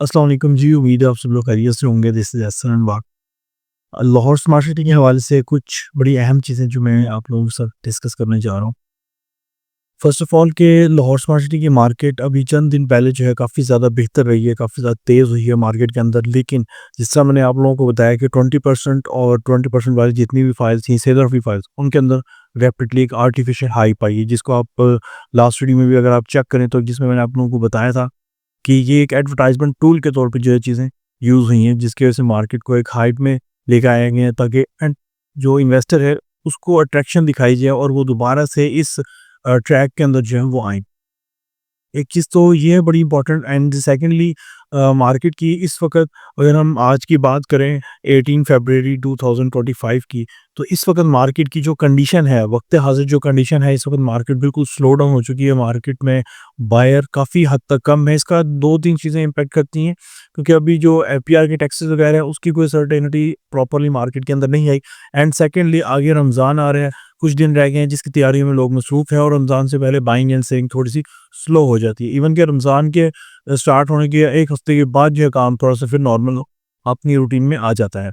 अस्सलाम वालेकुम जी, उम्मीद है आप सब लोग खैरियत से होंगे। दिस इज़ एहसन वाक। लाहौर स्मार्ट सिटी के हवाले से कुछ बड़ी अहम चीज़ें जो मैं आप लोगों के साथ डिस्कस करने जा रहा हूँ। फ़र्स्ट ऑफ़ ऑल कि लाहौर स्मार्ट सिटी की मार्केट अभी चंद दिन पहले जो है काफ़ी ज़्यादा बेहतर रही है, काफ़ी ज़्यादा तेज़ हुई है मार्केट के अंदर। लेकिन जिस तरह मैंने आप लोगों को बताया कि 20% और 20% वाली जितनी भी फाइल्स थी, सेलर फ्री फाइल्स, उनके अंदर रैपिडली एक आर्टिफ़िशियल हाइप आई है, जिसको आप लास्ट वीडियो में भी अगर आप चेक करें तो जिसमें मैंने आप लोगों को बताया था कि ये एक एडवर्टाइज़मेंट टूल के तौर पे जो है चीज़ें यूज़ हुई हैं, जिसकी वज़ह से मार्केट को एक हाइप में लेके आया गया है ताकि जो इन्वेस्टर है उसको अट्रैक्शन दिखाई जाए और वो दोबारा से इस ट्रैक के अंदर जो है वो आएँ। एक चीज़ तो ये है बड़ी इम्पोर्टेंट एंड सेकंडली मार्केट की इस वक़्त अगर हम आज की बात करें 18 फरवरी 2025 की, तो इस वक़्त मार्केट की जो कंडीशन है, वक़्त हाज़िर जो कंडीशन है, इस वक़्त मार्केट बिल्कुल स्लो डाउन हो चुकी है। मार्केट में बायर काफ़ी हद तक कम है। इसका 2-3 चीज़ें इम्पैक्ट करती हैं, क्योंकि अभी जो एपीआर के टैक्सेस वगैरह है, उसकी कोई सर्टेनिटी प्रॉपर्ली मार्केट के अंदर नहीं आई एंड सेकंडली आगे रमज़ान आ रहा है, कुछ दिन रह गए हैं जिसकी तैयारियों में लोग मसरूफ़ हैं और रमज़ान से पहले बाइंग एंड सेलिंग थोड़ी-सी स्लो हो जाती है। इवन कि रमज़ान के स्टार्ट होने के 1 हफ्ते के बाद जो है काम थोड़ा-सा फिर नॉर्मल अपनी रूटीन में आ जाता है।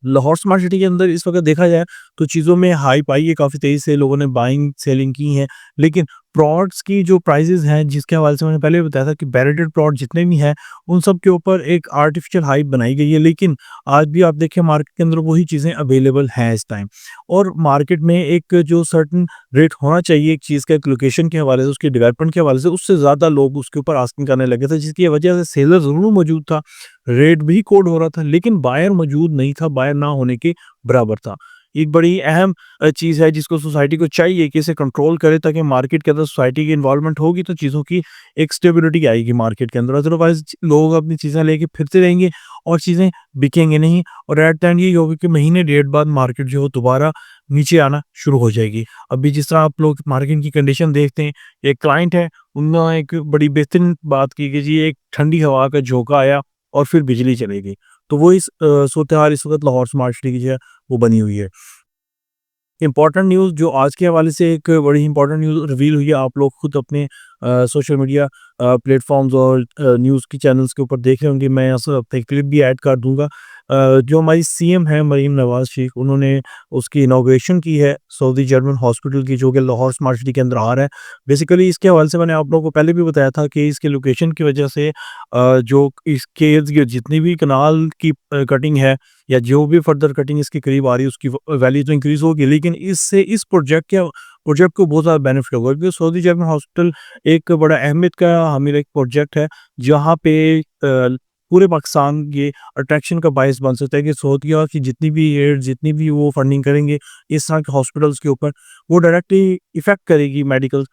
लाहौर स्मार्ट सिटी के अंदर इस वक़्त देखा जाए तो चीज़ों में हाइप आई है, काफ़ी तेज़ी से लोगों ने बाइंग सेलिंग की है। लेकिन प्लॉट्स की जो प्राइसेज़ हैं, जिसके हवाले से मैंने पहले भी बताया था कि बैरेटेड प्लॉट जितने भी हैं, उन सब के ऊपर एक आर्टिफ़िशियल हाइप बनाई गई है। लेकिन आज भी आप देखें मार्केट के अंदर वही चीज़ें अवेलेबल हैं इस टाइम। और मार्केट में एक जो सर्टेन रेट होना चाहिए एक चीज़ का, एक लोकेशन के हवाले से, उसके डेवलपमेंट के हवाले से, उससे ज़्यादा लोग उसके ऊपर आस्किंग करने लगे थे, जिसकी वजह से सेलर ज़रूर मौजूद था, रेट भी कोट हो रहा था, लेकिन बायर मौजूद नहीं था, बायर ना होने के बराबर था। एक बड़ी अहम चीज़ है जिसको सोसाइटी को चाहिए कि इसे कंट्रोल करे, ताकि मार्केट के अंदर सोसाइटी की इन्वॉल्वमेंट होगी तो चीज़ों की एक स्टेबिलिटी आएगी मार्केट के अंदर। अदरवाइज़ लोग अपनी चीज़ें लेके फिरते रहेंगे और चीज़ें बिकेंगे नहीं और एट द एंड ये होगा कि महीने डेढ़ बाद मार्केट जो है दोबारा नीचे आना शुरू हो जाएगी। अभी जिस तरह आप लोग मार्केट की कंडीशन देखते हैं, एक क्लाइंट है, उन्होंने एक बड़ी बेहतरीन बात की कि जी एक ठंडी हवा का झोंका आया और फिर बिजली चली गई। तो वो इस सूरत-ए-हाल इस वक़्त लाहौर स्मार्ट सिटी की जो है वो बनी हुई है। इम्पोर्टेंट न्यूज़ जो आज के हवाले से एक बड़ी इम्पोर्टेंट न्यूज़ रिवील हुई है, आप लोग खुद अपने सोशल मीडिया प्लेटफ़ॉर्म्स और न्यूज़ की चैनल्स के ऊपर देख रहे होंगे। मैं यहाँ से अपनी क्लिप भी ऐड कर दूँगा। जो हमारी सीएम हैं मरीम नवाज़ शेख, उन्होंने उसकी इनॉग्रेशन की है सऊदी जर्मन हॉस्पिटल की, जो कि लाहौर स्मार्ट सिटी के अंदर आ रहा है। बेसिकली इसके हवाले से मैंने आप लोगों को पहले भी बताया था कि इसके लोकेशन की वजह से जो इसके इर्द-गिर्द जितनी भी कनाल की कटिंग है या जो भी फर्दर कटिंग इसके करीब आ रही है, उसकी वैल्यू तो इंक्रीज़ होगी, लेकिन इससे इस प्रोजेक्ट को बहुत ज़्यादा बेनिफिट होगा, क्योंकि सऊदी जर्मन हॉस्पिटल एक बड़ा अहमियत का हामिल एक प्रोजेक्ट है, जहाँ पे पूरे पाकिस्तान ये अट्रैक्शन का बायस बन सकता है कि सऊदीया की जितनी भी एड, जितनी भी वो फंडिंग करेंगे इस तरह के हॉस्पिटल्स के ऊपर, वो डायरेक्टली इफ़ेक्ट करेगी मेडिकल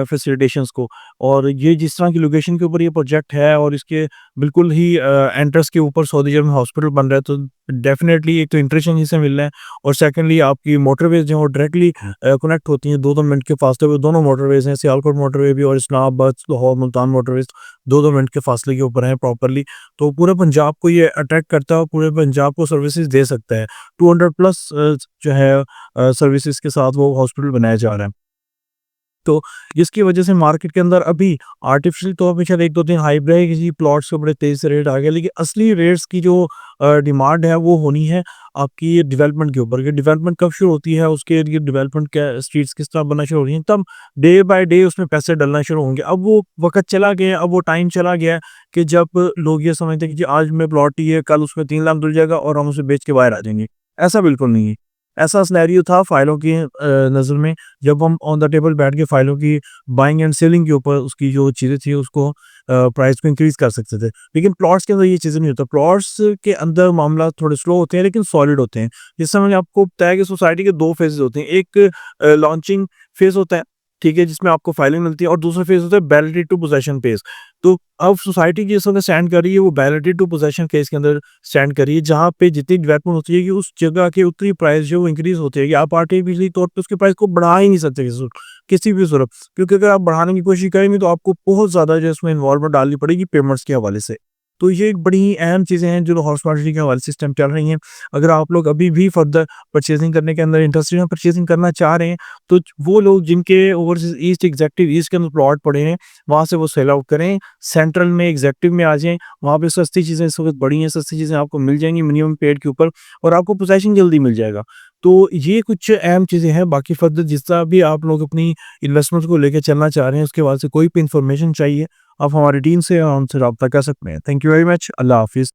फैसिलिटेशंस को। और ये जिस तरह की लोकेशन के ऊपर ये प्रोजेक्ट है और इसके बिल्कुल ही एंट्रेंस के ऊपर सऊदी अरब में हॉस्पिटल बन रहा है, तो डेफिनेटली एक तो इंटरेक्शन इससे मिल रहा है और सेकंडली आपकी मोटरवेज जो है वो डायरेक्टली कनेक्ट होती हैं 2-2 मिनट के फासले पे। दोनों मोटरवेज हैं, सियालकोट मोटरवे भी और इस्लामाबाद, लाहौर, मुल्तान मोटरवेज 2-2 मिनट के फासले के ऊपर हैं प्रॉपर्ली। तो पूरे पंजाब को ये अट्रैक्ट करता है और पूरे पंजाब को सर्विसेज दे सकता है। 200 प्लस जो है सर्विसेज के साथ वो हॉस्पिटल बनाया जा रहा है। तो जिसकी वजह से मार्केट के अंदर अभी आर्टिफिशियल तौर पे शायद 1-2 दिन हाइप रहेगी जी, प्लॉट्स के बड़े तेज़ी से रेट आ गए, लेकिन असली रेट्स की जो डिमांड है वो होनी है आपकी डेवलपमेंट के ऊपर, कि डेवलपमेंट कब शुरू होती है, उसके लिए डेवलपमेंट क्या स्ट्रीट्स किस तरह बनना शुरू हो रही हैं, तब डे बाय डे उसमें पैसे डलना शुरू होंगे। अब वो वक़्त चला गया, अब वो टाइम चला गया है कि जब लोग ये समझते हैं कि जी आज मैं प्लॉट ही है, कल उसमें 3 लाख डल जाएगा और हम उसे बेच के बाहर आ जाएँगे। ऐसा बिल्कुल नहीं है। ऐसा सिनेरियो था फाइलों की नज़र में, जब हम ऑन द टेबल बैठ के फाइलों की बाइंग एंड सेलिंग के ऊपर उसकी जो चीज़ें थी उसको प्राइस को इंक्रीज़ कर सकते थे। लेकिन प्लॉट्स के अंदर ये चीज़ें नहीं होता। प्लॉट्स के अंदर मामला थोड़े स्लो होते हैं लेकिन सॉलिड होते हैं। जैसे मैंने आपको बताया कि सोसाइटी के 2 फेजेज़ होते हैं। एक लॉन्चिंग फेज़ होता है, ठीक है? जिसमें आपको फाइलिंग मिलती है और दूसरा फेज़ होता है बैलेटेड टू पोसेशन फेज़। तो अब सोसाइटी जिस वक़्त स्टैंड कर रही है वो बैलेटेड टू पोसेशन केस के अंदर स्टैंड कर रही है, जहाँ पे जितनी डेवलपमेंट होती है कि उस जगह की उतनी प्राइस जो है वो इंक्रीज़ होती है, कि आप आर्टिफिशियली तौर पे उसके प्राइस को बढ़ा ही नहीं सकते किसी भी सूरत। क्योंकि अगर आप बढ़ाने की कोशिश करेंगे तो आपको बहुत ज़्यादा जो है इसमें इन्वॉल्वमेंट डालनी पड़ेगी पेमेंट्स के हवाले से। तो ये एक बड़ी अहम चीज़ें हैं जो हॉर्स मार्केटिंग के हवाले से इस टाइम चल रही हैं। अगर आप लोग अभी भी फर्दर परचेज़िंग करने के अंदर इंटरेस्टेड हैं, परचेज़िंग करना चाह रहे हैं, तो वो लोग जिनके ओवरसीज़ ईस्ट एग्ज़ेक्टिव ईस्ट के अंदर प्लॉट पड़े हैं, वहाँ से वो सेल आउट करें। सेंट्रल में एग्ज़ेक्टिव में आ जाएँ, वहाँ पे सस्ती चीज़ें इस वक़्त बढ़ी हैं, सस्ती चीज़ें आपको मिल जाएँगी मिनिमम पेड के ऊपर और आपको पोज़ेशन जल्दी मिल जाएगा। तो ये कुछ अहम चीज़ें हैं, बाकी फर्दर जिस तरह भी आप लोग अपनी इन्वेस्टमेंट को लेके चलना चाह रहे हैं, उसके बाद से कोई भी इन्फॉर्मेशन चाहिए, आप हमारी टीम से या हमसे राब्ता कर सकते हैं। Thank you very much. Allah हाफ़िज़।